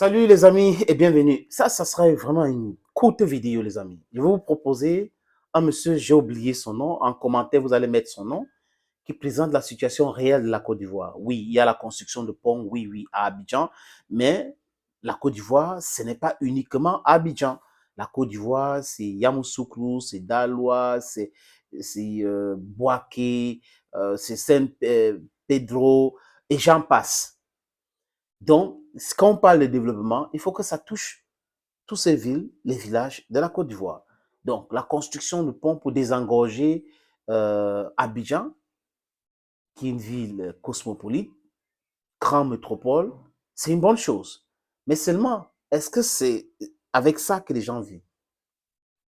Salut les amis et bienvenue. Ça sera vraiment une courte vidéo les amis. Je vais vous proposer un monsieur, j'ai oublié son nom, en commentaire vous allez mettre son nom, qui présente la situation réelle de la Côte d'Ivoire. Oui, il y a la construction de ponts, oui, à Abidjan, mais la Côte d'Ivoire, ce n'est pas uniquement Abidjan. La Côte d'Ivoire, c'est Yamoussoukro, c'est Daloa, c'est Bouaké, c'est Saint-Pedro, et j'en passe. Donc, quand on parle de développement, il faut que ça touche toutes ces villes, les villages de la Côte d'Ivoire. Donc, la construction de ponts pour désengorger Abidjan, qui est une ville cosmopolite, grande métropole, c'est une bonne chose. Mais seulement, est-ce que c'est avec ça que les gens vivent?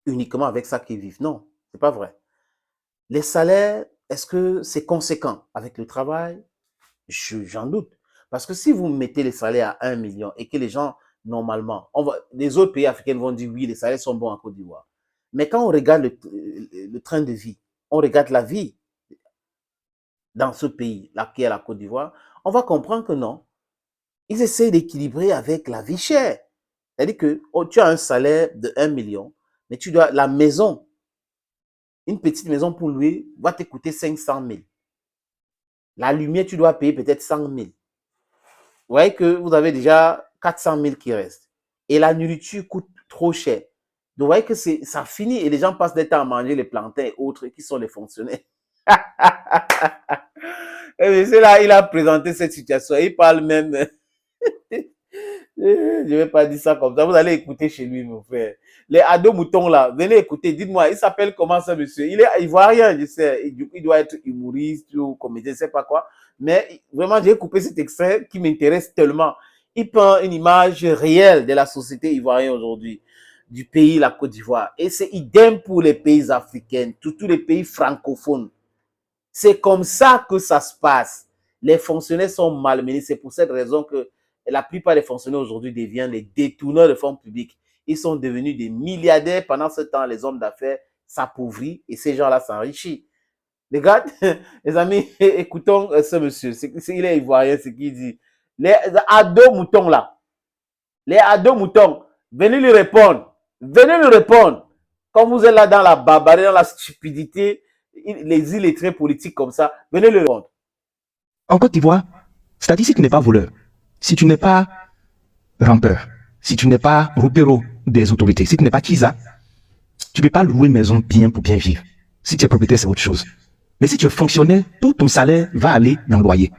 Uniquement avec ça qu'ils vivent? Non, c'est pas vrai. Les salaires, est-ce que c'est conséquent avec le travail? J'en doute. Parce que si vous mettez les salaires à 1 million et que les gens, normalement, les autres pays africains vont dire oui, les salaires sont bons en Côte d'Ivoire. Mais quand on regarde le train de vie, on regarde la vie dans ce pays, là, qui est la Côte d'Ivoire, on va comprendre que non. Ils essaient d'équilibrer avec la vie chère. C'est-à-dire que tu as un salaire de 1 million, mais tu dois, la maison, une petite maison pour louer, va te coûter 500 000. La lumière, tu dois payer peut-être 100 000. Vous voyez que vous avez déjà 400 000 qui restent. Et la nourriture coûte trop cher. Donc, vous voyez que ça finit et les gens passent des temps à manger les plantains et autres qui sont les fonctionnaires. Et c'est là, il a présenté cette situation. Il parle même. Je ne vais pas dire ça comme ça. Vous allez écouter chez lui, mon frère. Les ados moutons là, venez écouter. Dites-moi, il s'appelle comment ça, monsieur? Il est ivoirien, je sais. Il doit être humoriste ou comédien, je ne sais pas quoi. Mais vraiment, j'ai coupé cet extrait qui m'intéresse tellement. Il peint une image réelle de la société ivoirienne aujourd'hui, du pays, la Côte d'Ivoire. Et c'est idem pour les pays africains, tous les pays francophones. C'est comme ça que ça se passe. Les fonctionnaires sont malmenés. C'est pour cette raison que la plupart des fonctionnaires aujourd'hui deviennent les détourneurs de fonds publics. Ils sont devenus des milliardaires. Pendant ce temps, les hommes d'affaires s'appauvrissent et ces gens-là s'enrichissent. Regarde, les amis, écoutons ce monsieur. Il est ivoirien, ce qu'il dit. Les ados moutons là, les ados moutons, venez lui répondre. Venez lui répondre. Quand vous êtes là dans la barbarie, dans la stupidité, les illettrés politiques comme ça, venez lui répondre. En Côte d'Ivoire, c'est-à-dire si tu n'es pas voleur, si tu n'es pas rampeur, si tu n'es pas roupéro des autorités, si tu n'es pas Kisa, tu ne peux pas louer une maison bien pour bien vivre. Si tu es propriétaire, c'est autre chose. Mais si tu es fonctionnaire, tout ton salaire va aller dans le loyer.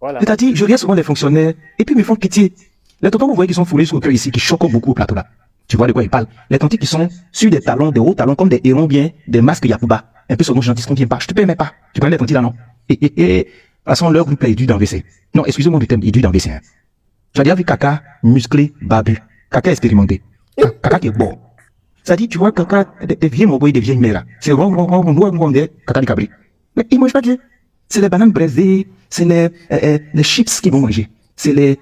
Voilà. C'est-à-dire, je regarde souvent les fonctionnaires, et puis ils me font pitié. Les tontons, vous voyez, qui sont foulés sur le cœur ici, qui choquent beaucoup au plateau là. Tu vois de quoi ils parlent. Les tontons qui sont sur des talons, des hauts talons, comme des hérons bien, des masques Yakuba. Un peu sur nos gens qui ne vient pas. Je te paye même pas. Tu connais les tontons là, non? De toute façon, leur groupe là est dû dans le WC. Non, excusez-moi du terme, il est dû dans le WC. Hein. Tu as déjà vu Kaka musclé, babu. Kaka expérimenté. Kaka qui est bon. Ça dit, tu vois, Kaka, des vieux mobois, des vieilles mères. C'est rond, des Kaka du cabri. Mais ils mangent pas Dieu. C'est les bananes braisées, c'est les chips qu'ils vont manger. C'est les,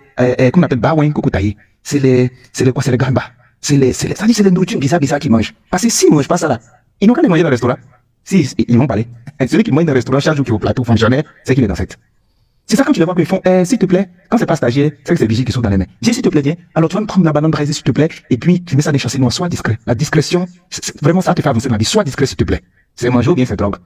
comment on appelle, baouin, kokotaï. C'est les quoi, c'est les gamba. Ça dit, c'est les nourritures bizarres qu'ils mangent. Parce que s'ils mangent pas ça là, ils n'ont qu'à les manger dans le restaurant. Si, ils vont parler. Celui qui mange dans le restaurant chaque jour qui est au plateau fonctionnaire, c'est qu'il est dans cette. C'est ça quand tu les vois qu'ils font, s'il te plaît, quand c'est pas stagiaire, c'est que c'est vigiles qui sont dans les mains. Viens s'il te plaît, viens. Alors tu vas me prendre la banane braisée s'il te plaît, et puis tu mets ça dans les chassés noirs, sois discret. La discrétion, vraiment ça te fait avancer dans la vie, sois discret s'il te plaît. C'est manger ou bien c'est drogue.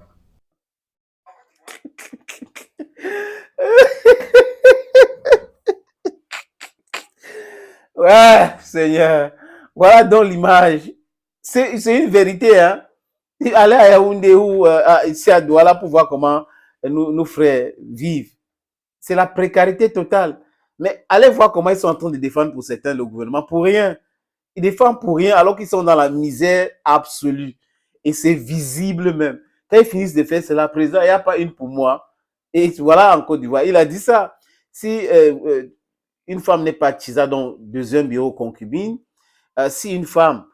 Ouais, Seigneur. Voilà donc l'image. C'est une vérité, hein. Allez à Yaoundé ou ici à Douala pour voir comment nos frères vivent. C'est la précarité totale. Mais allez voir comment ils sont en train de défendre pour certains le gouvernement pour rien. Ils défendent pour rien alors qu'ils sont dans la misère absolue. Et c'est visible même. Quand ils finissent de faire cela, président, il n'y a pas une pour moi. Et voilà en Côte d'Ivoire. Il a dit ça. Si une femme n'est pas tisa, donc deuxième bureau concubine, si une femme,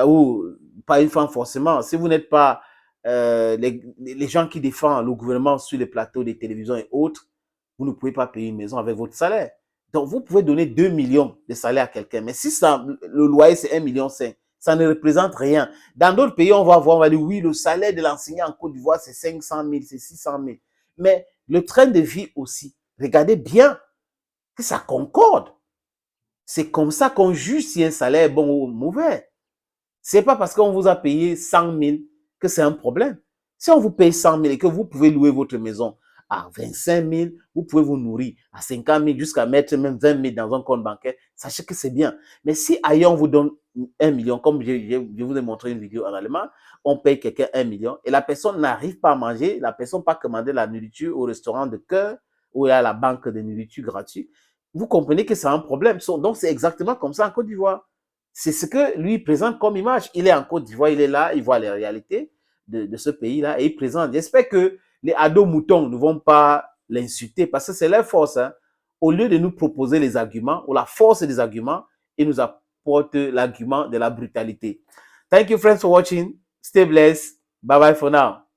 ou pas une femme forcément, si vous n'êtes pas les gens qui défendent le gouvernement sur les plateaux des télévisions et autres, vous ne pouvez pas payer une maison avec votre salaire. Donc, vous pouvez donner 2 millions de salaire à quelqu'un, mais si ça, le loyer, c'est 1,5 million, ça ne représente rien. Dans d'autres pays, on va voir, on va dire, oui, le salaire de l'enseignant en Côte d'Ivoire, c'est 500 000, c'est 600 000. Mais le train de vie aussi, regardez bien que ça concorde. C'est comme ça qu'on juge si un salaire est bon ou mauvais. C'est pas parce qu'on vous a payé 100 000 que c'est un problème. Si on vous paye 100 000 et que vous pouvez louer votre maison à 25 000, vous pouvez vous nourrir à 50 000 jusqu'à mettre même 20 000 dans un compte bancaire, sachez que c'est bien. Mais si ailleurs on vous donne 1 million, comme je vous ai montré une vidéo en allemand, on paye quelqu'un 1 million et la personne n'arrive pas à manger, la personne n'a pas commandé la nourriture au restaurant de cœur ou à la banque de nourriture gratuite, vous comprenez que c'est un problème. Donc c'est exactement comme ça en Côte d'Ivoire. C'est ce que lui présente comme image. Il est en Côte d'Ivoire, il est là, il voit les réalités de ce pays-là et il présente. J'espère que les ados moutons ne vont pas l'insulter parce que c'est leur force. Hein. Au lieu de nous proposer les arguments ou la force des arguments, ils nous apportent l'argument de la brutalité. Thank you, friends, for watching. Stay blessed. Bye bye for now.